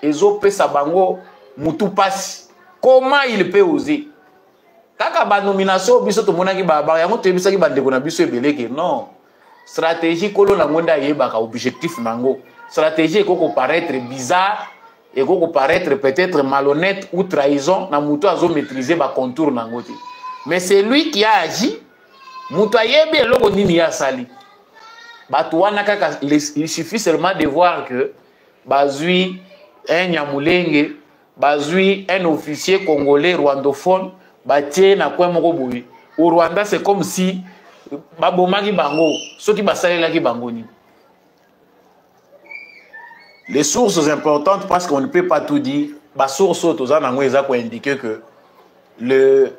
ezo pesa bango mutu pasi. Comment il peut oser? Kaka ba nomination biso to monaki ba yango to bisaki ba ndeko na biso ebeleke non stratégie kolo na ngonda yebaka objectif nango stratégie ekoko paraître bizarre ekoko paraître peut-être malhonnête ou trahison na muto azo maîtriser ba contour nango te mais c'est lui qui a agi muto ayebi eloko nini ya sali bato wana kaka il suffit seulement de voir que bazui un Nyamulenge bazui un officier congolais rwandophone batie na kwe moko boye au Rwanda c'est comme si babomaki bango soki basalelaki bango ni. Les sources importantes parce qu'on ne peut pas tout dire ba source toza nango eza ko indiquer que le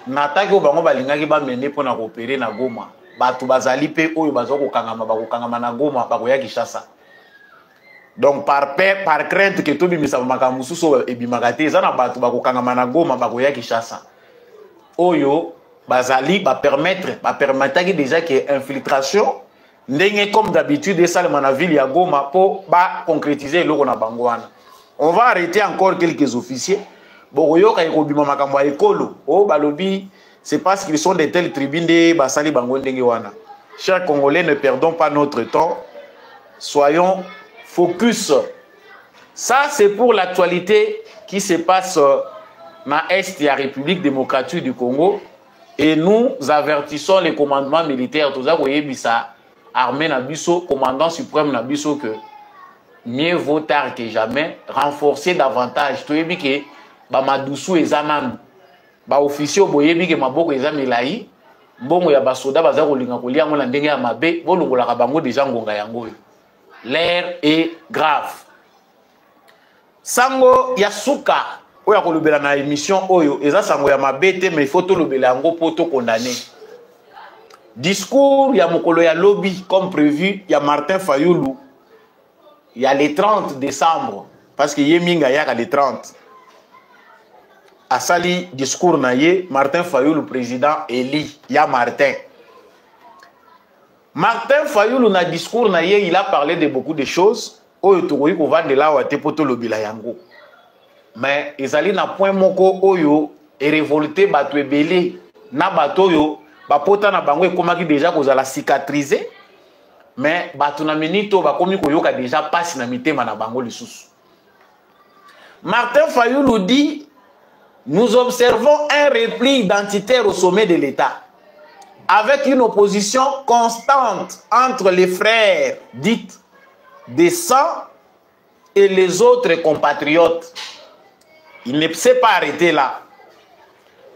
nataki bango balingaki ba mener pona coopérer na Goma batu bazali pe oyo bazoko kangama na Goma bakoya Kinshasa. Donc par crainte que tout bimisa makamusu so ebimagate za na batu bakokangama na Goma bakoya Kinshasa oyo bazali ba permettre déjà que infiltration ndenge comme d'habitude et ça na ville ya Goma pour ba concrétiser loko na bangwana. On va arrêter encore quelques officiers bokoyoka ekobima makambo ya ekolo o balobi c'est parce qu'ils sont de telles tribunes de basali bango ndenge wana. Chers Congolais, ne perdons pas notre temps, soyons focus. Ça, c'est pour l'actualité qui se passe dans l'Est de la République démocratique du Congo. Et nous avertissons les commandements militaires, tout ça, armée Nabiso, commandant suprême Nabiso, que mieux vaut tard que jamais, renforcer davantage. Tu sais que Bamadoussou et Zanan, officier boyebi que Maboko et Zamelaï, bon, il y a des soldats qui ont été en Mabé, bon, on a déjà en l'air est grave. Sango Yasuka, oya kolobela na émission oyo, eza sango ya mabete mais il faut to lobela yango po to condamner. Discours ya mokolo ya lobby comme prévu, ya Martin Fayulu, il y a le 30 décembre parce que yeminga ya le 30. Asali discours na ye Martin Fayulu président Eli ya Martin Fayulu na discours na ye, il a parlé de beaucoup de choses. Oyo ko vande la wa te poto lobila yango. Mais ezali na point moko oyo e révolté bato ebele na bato yo ba pota na bango ekomaki déjà kozala cicatriser mais bato na minito bakomi koyoka déjà passe na mitema na bango lisusu. Martin Fayulu dit: nous observons un repli identitaire au sommet de l'État, avec une opposition constante entre les frères dits des sang et les autres compatriotes. Il ne s'est pas arrêté là.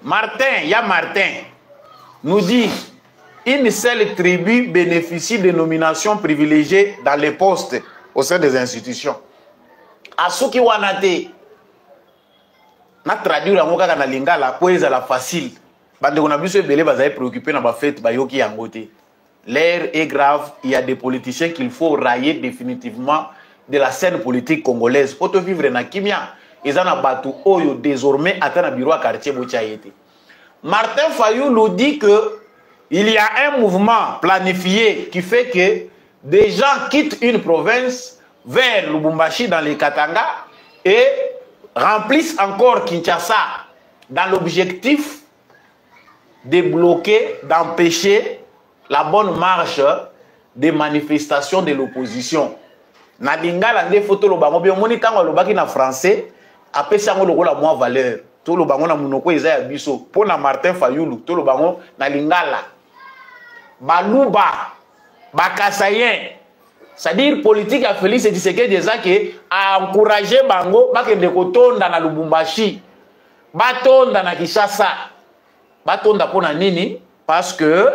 Martin nous dit: une seule tribu bénéficie de nominations privilégiées dans les postes au sein des institutions. Asuki wanate na traduire yango kaka na lingala po ezala facile. Bande on a vu ce belé bazaye préoccupé na ba fête ba yoki yango te. L'air est grave, il y a des politiciens qu'il faut rayer définitivement de la scène politique congolaise. Pour te vivre na kimia, ils en a battu oyo désormais atteint na bureau à quartier Bochaïete. Martin Fayulu dit que il y a un mouvement planifié qui fait que des gens quittent une province vers Lubumbashi dans les Katanga et remplissent encore Kinshasa dans l'objectif de bloquer, d'empêcher la bonne marche des manifestations de l'opposition. Na lingala nde photo lo bango bien moni tango lo baki na français apesa ngo lokola moins valeur. To lo bango na munoko eza ya biso pona Martin Fayulu to lo bango na lingala. Baluba bakasayen, c'est-à-dire politique à Félix Tshisekedi déjà que a encouragé bango bakende kotonda na Lubumbashi, batonda na Kinshasa, batonda pona nini parce que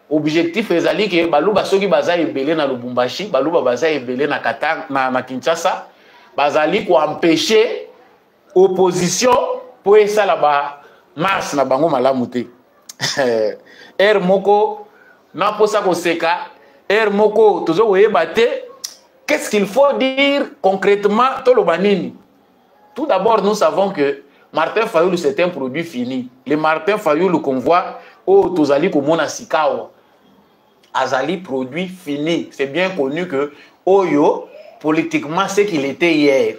objectif ezali que baluba soki baza ebele na Lubumbashi, baluba baza ebele na Katanga na Kinshasa, bazali ko empêcher opposition pour esala ba marche na bango malamu te. Moko na posa koseka moko tozo yebate. Qu'est-ce qu'il faut dire concrètement tolobanini? Tout d'abord, nous savons que Martin Fayulu c'est un produit fini. Le Martin Fayulu qu'on voit au tozali komona sikawa azali produit fini. C'est bien connu que Oyo politiquement c'est qu'il était hier.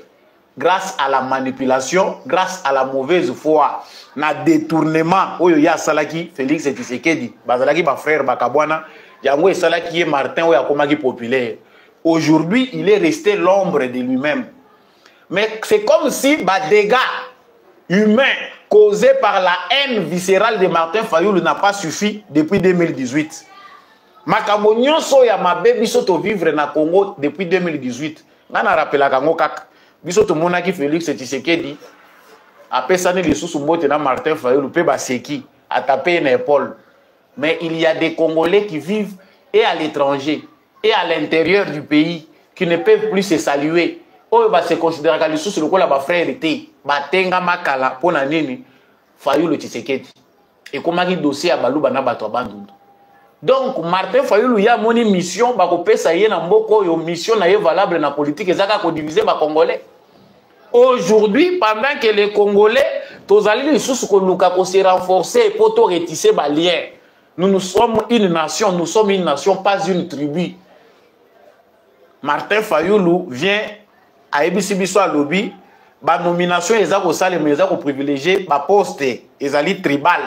Grâce à la manipulation, grâce à la mauvaise foi, na détournement, oyo ya salaki Félix Tshisekedi, bazalaki ba frère bakabwana, yango salaki Martin oyo akomaki populaire. Aujourd'hui, il est resté l'ombre de lui-même. Mais c'est comme si ba dégâts humains causés par la haine viscérale de Martin Fayulu n'a pas suffi depuis 2018. Makambo nyonso ya mabe biso to vivre na Congo depuis 2018. Ngana rappela kango kaka. Biso to monaki Félix Tshisekedi apesani lisusu mbote na Martin Fayulu pe baseki a tapé une épaule. Mais il y a des Congolais qui vivent et à l'étranger et à l'intérieur du pays qui ne peuvent plus se saluer. Oyo ba se considérer ka lisusu lokola ba frère té batenga makala pona nini Fayulu Tshisekedi et komaki dossier ya baluba na bato abandundu. Donc Martin Fayulu ya moni mission ba ko pesa ye na mboko yo mission na ye valable na politique ezaka ko diviser ba Congolais. Aujourd'hui, pendant que les Congolais tozali lisusu ko luka ko se renforcer pour to retisser ba lien. Nous sommes une nation, pas une tribu. Martin Fayulu vient à Ebisibiso à lobby, ba nomination ezako sale mais ezako privilégié ba poste ezali tribal.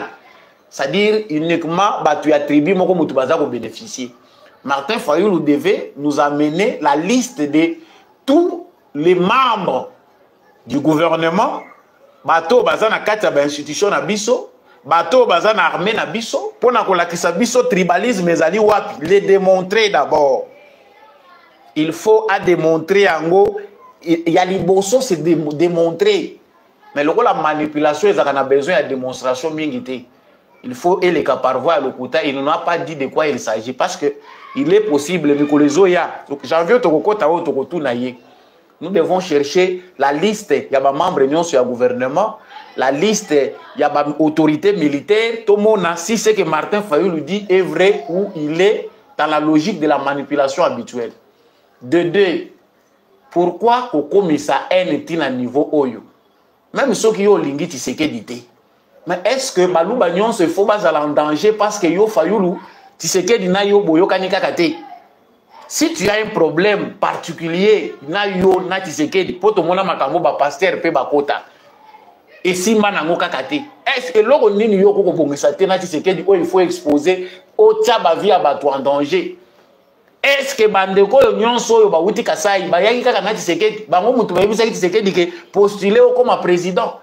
C'est-à-dire uniquement batu attribué moko mutu bazako bénéficier. Martin Fayulu devait nous amener la liste de tous les membres du gouvernement, bato bazana kati ba institution na biso, bato bazana armée na biso, pona kolakisa biso tribalisme ezali wapi, les démontrer d'abord. Il faut à démontrer ango, il y a liboso c'est démontrer. Mais le la manipulation ezaka na besoin de démonstration mingité. Il faut et les caparvois le kouta, il n'a pas dit de quoi il s'agit parce que il est possible que les oya. J'envie tokokota o tokotu na ye. Nous devons chercher la liste, il y a des membres sur le gouvernement, la liste, il y a des autorités militaires, tout le monde, si ce que Martin Fayulu dit est vrai ou il est dans la logique de la manipulation habituelle. De deux, pourquoi Kokomi sa haine est à niveau Oyo? Même ceux qui ont lingi Tshisekedi. Mais est-ce que Balou Bagnon se faut pas en danger parce que Yo Fayulu, Tshisekedi na yo boyo kanika kate? Si tu as un problème particulier, na yo na Tshisekedi, poto mona makambo ba pasteur pe ba kota. Et si manango kakate, est-ce que l'on nini yo koko bongisa te na Tshisekedi, il faut exposer au tchaba via bato en danger. Est-ce que bandeko yo nyonso yo bawuti Kasai bayaki kaka na Tshisekedi bango mutu bayebisaki Tshisekedi ke postuler comme président?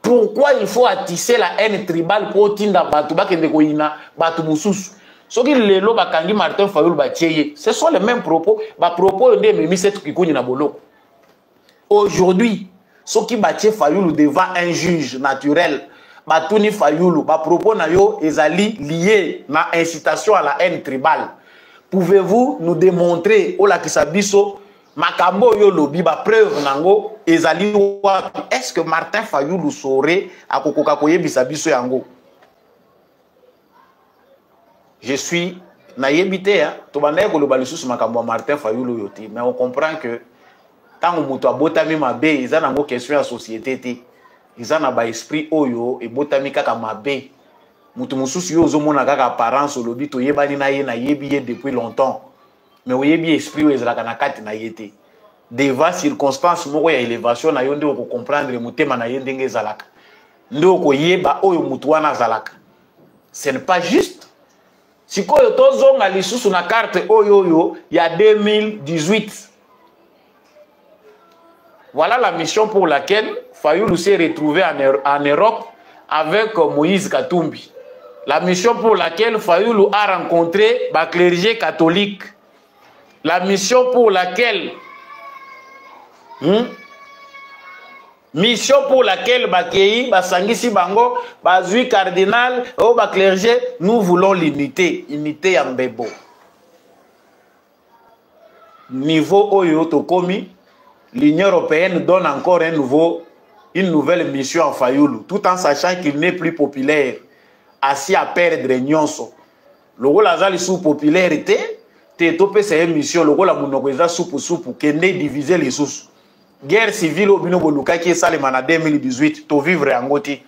Pourquoi il faut attiser la haine tribale pour tinda batu bakende koyina batu mususu? Soki lelo bakangi Martin Fayulu batieye, ce sont les mêmes propos, ba propos ndé memi set kikuni na boloko. Aujourd'hui, soki batie Fayulu devant un juge naturel, batuni Fayulu, ba propos na yo ezali lié na incitation à la haine tribale. Pouvez-vous nous démontrer au lakisabiso makambo yo lobi ba preuve nango ezali wapi? Est-ce que Martin Fayulu saurait akokoka koyebisa biso yango? Je suis naïbité, hein. Tout le monde a dit que Martin Fayulu yoti, mais on comprend que tant que mutu abotami mabe, ils ont une question à la société, ils ont un esprit oyo et botami kaka mabe. Mutu mususu yo zomona kaka apparence lobi to yebani na ye na yebi depuis longtemps, mais o yebi esprit o ezalaka na kati na yete. Devant circonstance moko ya élévation na yo nde ko comprendre mutema na ye ndenge ezalaka. Ndo ko yeba oyo mutu wana zalaka. Ce n'est pas juste. Si vous avez sur la carte Oyoyo, il y a 2018. Voilà la mission pour laquelle Fayulu s'est retrouvé en Europe avec Moïse Katumbi. La mission pour laquelle Fayulu a rencontré le clergé catholique. La mission pour laquelle mission pour laquelle Bakei, Basangisi Bango, Bazui Cardinal, au clergé, nous voulons l'unité, unité à Mbebo. Niveau Oyo Tokomi, l'Union européenne donne encore une nouvelle mission à Fayulu, tout en sachant qu'il n'est plus populaire, assis à perdre Nyonso. Le rôle Azali sous popularité, t'es topé cette mission, le rôle à Monokweza soupe, qui n'est divisé les sous. Guerre civile au Bino Boluka qui est salement en 2018, to vivre en Goti.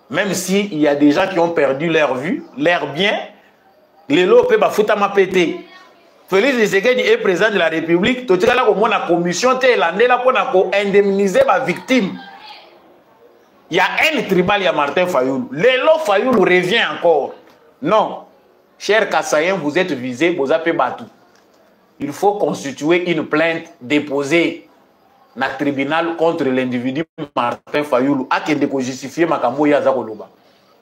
Même s'il y a des gens qui ont perdu leur vue, leur bien, les lots peuvent foutre ma pété. Félix Tshisekedi est président de la République, tu as là comme la commission thaïlandaise là pour indemniser ma victime. Il y a un tribal, il y a Martin Fayulu. Les lots Fayulu revient encore. Non, chers Kassaïens, vous êtes visés, vous avez battu. Il faut constituer une plainte déposée dans le tribunal contre l'individu Martin Fayulu. Akende ko justifier makambo ya za koloba.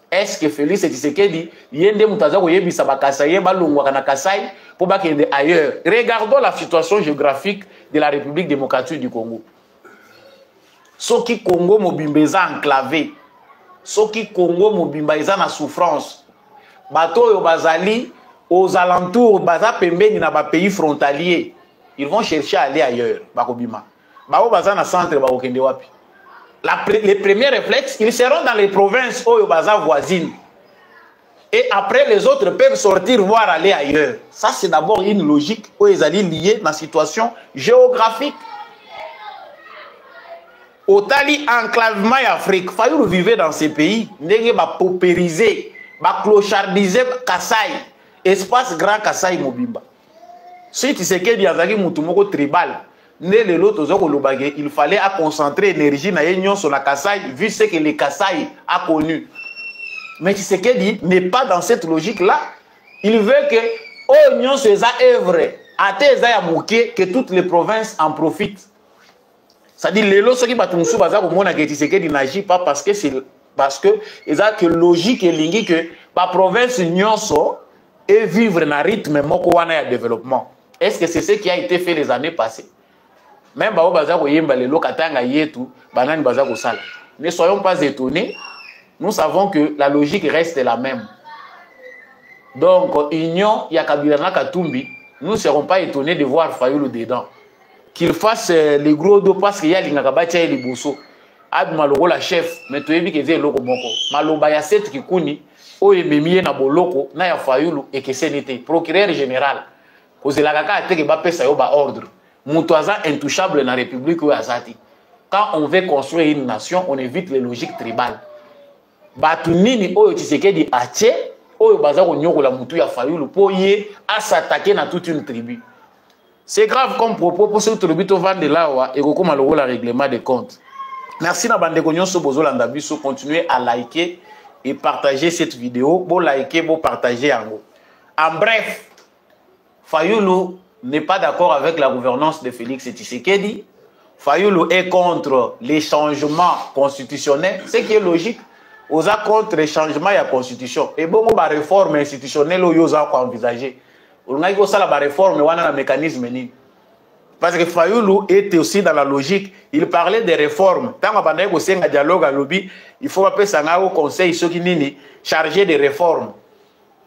Est-ce que Félix Tshisekedi yende mutaza ko yebisa ba Kassaïen ba longwa kana Kasai pour ba kende ailleurs? Regardons la situation géographique de la République démocratique du Congo. Soki Congo mobimbeza enclavé. Soki Congo mobimba na souffrance. Bato yo bazali aux alentours, baza pembeni na ba pays frontaliers, ils vont chercher à aller ailleurs. Bakobima. Bao baza na centre bakokende wapi. Les premiers réflexes, ils seront dans les provinces oyo baza voisines. Et après les autres peuvent sortir voir aller ailleurs. Ça c'est d'abord une logique où ils allaient lier dans la situation géographique. Au Tali enclavement Afrique, Fayulu vivait dans ces pays, ndenge ba paupériser, ba clochardiser Kasai. Espace Grand Kasai Mobimba. Si tu sais qu'il y a un tribal, il fallait concentrer l'énergie sur la Kasai, vu ce que les Kasai a connu. Mais tu sais qu'il n'est pas dans cette logique-là. Il veut que l'Union se œuvre à que toutes les provinces en profitent. C'est-à-dire que ceux qui n'agit pas parce que c'est que logique et ligne que la province Union et vivre dans un rythme de développement. Est-ce que c'est ce qui a été fait les années passées? Même ne soyons pas étonnés, nous savons que la logique reste la même. Donc, Union, Yakabilana Katumbi, nous ne serons pas étonnés de voir Fayulu dedans. Qu'il fasse les gros dos parce qu'il y a l'Ingakabatia et les Bosso. Ad Maloro la chef, mais tu es dit que c'est Loko Moko. Malobaya 7 qui kuni. Oye memie na boloko na ya Fayulu et que c'est n'était procureur général cause la kaka teke ba pesa yo ba ordre mutoaza intouchable na république ou azati. Quand on veut construire une nation, on évite les logiques tribales. Batu nini oyo Tshisekedi ache oyo baza ko nyokola mutu ya Fayulu po ye à s'attaquer na toute une tribu. C'est grave comme propos pour ce tribu to vendre là wa et ko maloko la règlement des comptes. Merci na bande ko nyonso bozolanda biso, continuez à liker et partagez cette vidéo, bon liker, bon partager en gros. En bref, Fayoulou n'est pas d'accord avec la gouvernance de Félix Tshisekedi. Fayoulou est contre les changements constitutionnels, ce qui est logique. Aux contre les changements de la constitution. Et bon, la réforme institutionnelle, ils ont envisagé. On a dit que la réforme, on a un mécanisme. Parce que Fayoulou était aussi dans la logique. Il parlait des réformes. Tant qu'on a un dialogue à lobby, il faut appeler ça au conseil chargé des réformes.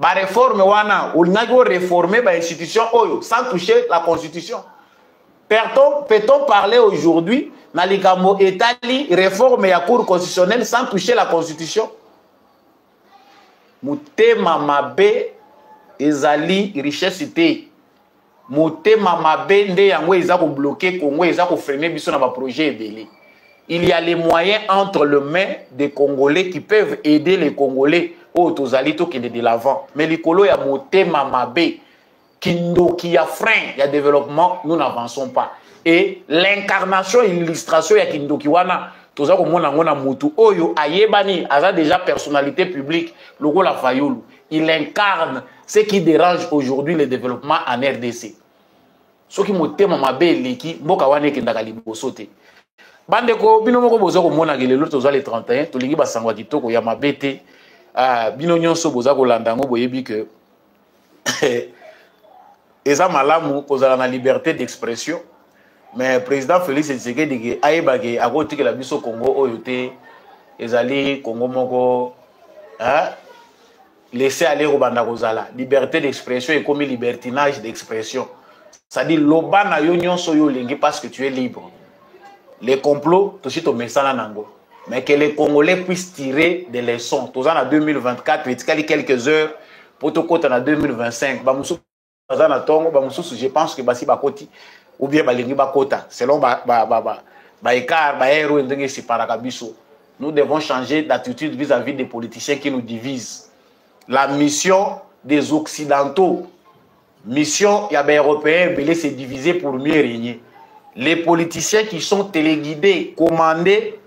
La réforme, on a réformer l'institution sans toucher la constitution. Peut-on parler aujourd'hui dans les gamos établis réforme et la cour constitutionnelle sans toucher la constitution? Mutema mabe ezali richesse te. Mutema mabe nde yango eza ko bloquer Congo, eza ko freiner biso na ba projet ebele. Il y a les moyens entre les mains des Congolais qui peuvent aider les Congolais au tozali to kende de l'avant. Mais likolo ya mutema mabe kindo qui a frein, il y a développement, nous n'avançons pas. Et l'incarnation et l'illustration ya kindo ki wana toza ko mona ngona mutu oyo ayebani aza déjà personnalité publique loko la Fayoulou. Il incarne ce qui dérange aujourd'hui le développement en RDC. Ce qui motema mabe leki mboka wana ekendaka liboso te. Bandeko bino moko boza ko mona ke lelo toza le 31 tolingi basangwa kitoko ya mabe te. Bino nyonso boza ko landa ngo boyebi que eza malamu kozala na liberté d'expression. Mais le président Félix Tshisekedi ayebaki akotikela la biso Congo oyo te ezali Congo moko laisser aller au banda kozala liberté d'expression et comme libertinage d'expression. Ça dit loba na yo nyonso yo lingi parce que tu es libre. Les complots toshi to mesana nango. Mais que les Congolais puissent tirer des leçons. Tous en 2024, il quelques heures pour tout côté en 2025. Je pense que basi bakoti ou bien balingi bakota selon nous devons changer d'attitude vis-à-vis des politiciens qui nous divisent. La mission des Occidentaux, mission y a des Européens, c'est diviser pour mieux régner. Les politiciens qui sont téléguidés, commandés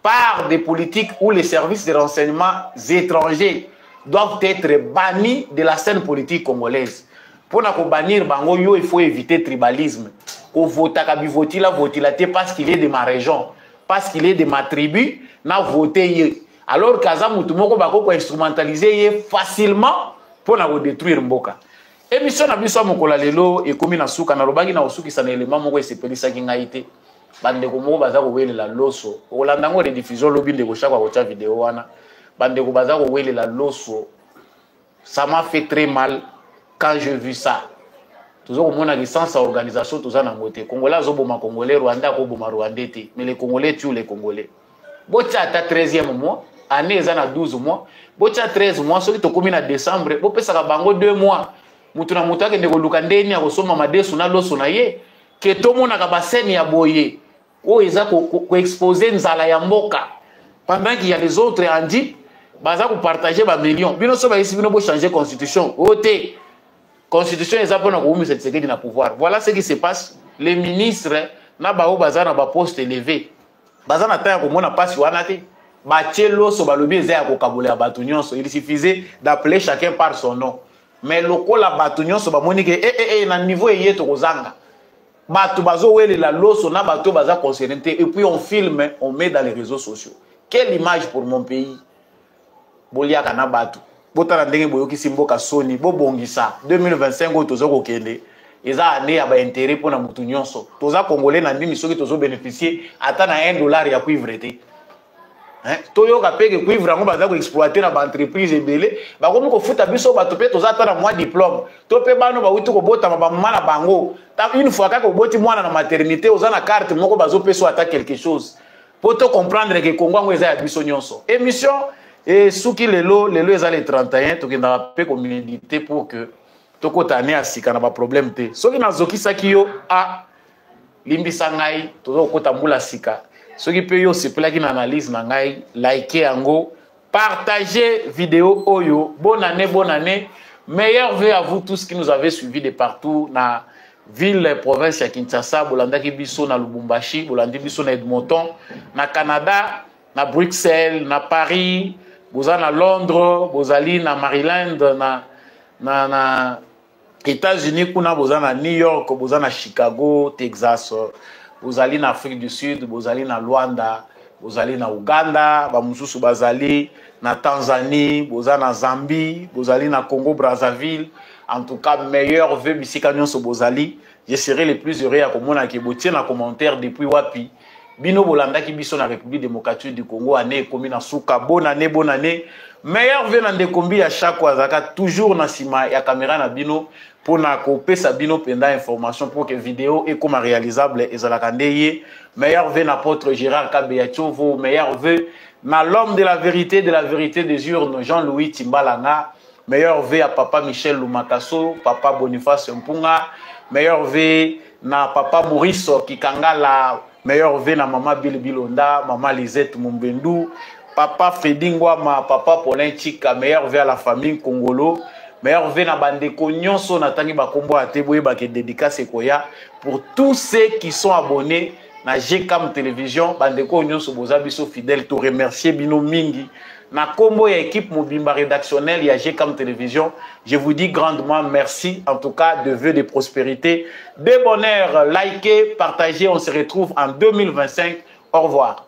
par des politiques ou les services de renseignement étrangers doivent être bannis de la scène politique congolaise. Pour bannir bango yo, il faut éviter le tribalisme. Qu'on vote à Kabivoti la votilité parce qu'il est de ma région, parce qu'il est de ma tribu, n'a voté. Alors qu'Aza Moutoumoko bako instrumentaliser facilement pour na détruire Mboka. Émission na biso mokola lelo et komi na suka na robagi na osuki sana élément moko esepelisa kingaite. Bandeko moko baza ko welela loso. Olanda ngo rediffusion lobi ndeko shaka ko cha vidéo wana. Bandeko baza ko welela loso. Ça m'a fait très mal quand j'ai vu ça. Toujours au monde a licence à organisation tout ça na ngote. Congolais zoboma Congolais, Rwanda ko boma Rwandais te. Mais les Congolais tuent les Congolais. Botia ata 13e mois, année eza na 12 mois. Botia 13 mois, soki to komi na décembre, bo pesa ka bango 2 mois. Mutu na mutu akende koluka ndeni akosoma madesu na loso na ye. Ke tomona ka baseni ya boye. O eza ko exposer nzala ya mboka. Pendant qu'il y a les autres en dit baza ko partager ba millions. Bino so ba isi bino bo changer constitution. Ote constitution eza pona ko umisa Tshisekedi na pouvoir. Voilà ce qui se passe. Les ministres na ba o baza na ba poste élevé. Baza na taya ko mona pasi wana te. Ba tchelo so ba lobi eza ya ko kabola batu nyonso. Il suffisait d'appeler chacun par son nom. Mais lokola batu nyonso ba moni ke na niveau yé to kozanga. Batu bazo wele la loso na batu baza concerné et puis on filme, on met dans les réseaux sociaux. Quelle image pour mon pays? Bolia kana batu. Botala ndenge boyoki simboka soni bo bongisa 2025 o tozo kokende. Eza année ya ba intérêt pour na mutu nyonso. Toza congolais na ndimi soki tozo bénéficier ata na $1 ya cuivre te. Toyo ka peke cuivre ngo baza ko exploiter na ba entreprise ebele ba komi ko futa biso ba topé toza ata na moi diplôme to pe bano ba witu ko bota ba mama na bango ta une fois ka ko boti mwana na maternité oza na carte moko bazo peso ata quelque chose pour te comprendre que Congo ngo eza ya biso nyonso émission et suki lelo eza le 31 to kenda pe communauté pour que to kotane asika na ba problème te soki na zokisa kiyo a limbisa ngai to kota mbula sika. Ceux qui peuvent aussi plaquer une analyse, liker ango, partager vidéo oyo. Bonne année. Meilleurs vœux à vous tous qui nous avez suivis de partout na ville province ya Kinshasa, bolanda ki biso na Lubumbashi, bolanda biso na Edmonton, na Canada, na Bruxelles, na Paris, boza na Londres, bozali na Maryland, na États-Unis, kuna bozana New York, bozana Chicago, Texas, bozali na Afrique du Sud, bozali na Luanda, bozali na Uganda, bamususu bazali na Tanzanie, bozali na Zambie, bozali na Congo Brazzaville. En tout cas, meilleur vœu bisika nyonso bozali. Je serai le plus heureux à komona ke botie na commentaire depuis wapi. Bino bolanda ki biso na République démocratique du Congo année komi na suka bonne année bonne année. Meilleur vœu na ndekombi à chaque fois zaka toujours na sima ya caméra na bino pour na kopesa bino penda information pour que vidéo et comme réalisable ezalaka ndeye. Meilleur vœu na apôtre Gérard Kabeyachovo, meilleur vœu na l'homme de la vérité des urnes Jean-Louis Timbalanga. Meilleur vœu à papa Michel Lumakaso, papa Boniface Mpunga. Meilleur vœu na papa Maurice Kikangala. Meilleur vœu na maman Bill Bilonda, maman Lisette Mumbendou, papa Freddy Ngwama, papa Paulin Chika. Meilleur vœu à la famille Congolo. Meilleur vœu na bandeko nyonso na tangi bakombo ateboye bake dédicace koya pour tous ceux qui sont abonnés na GCAM Télévision. Bandeko nyonso boza biso fidèle to remercier bino mingi. Na combo ya équipe Mobimba rédactionnelle ya GCAM Télévision. Je vous dis grandement merci en tout cas de vœux de prospérité, de bonheur. Likez, partagez, on se retrouve en 2025. Au revoir.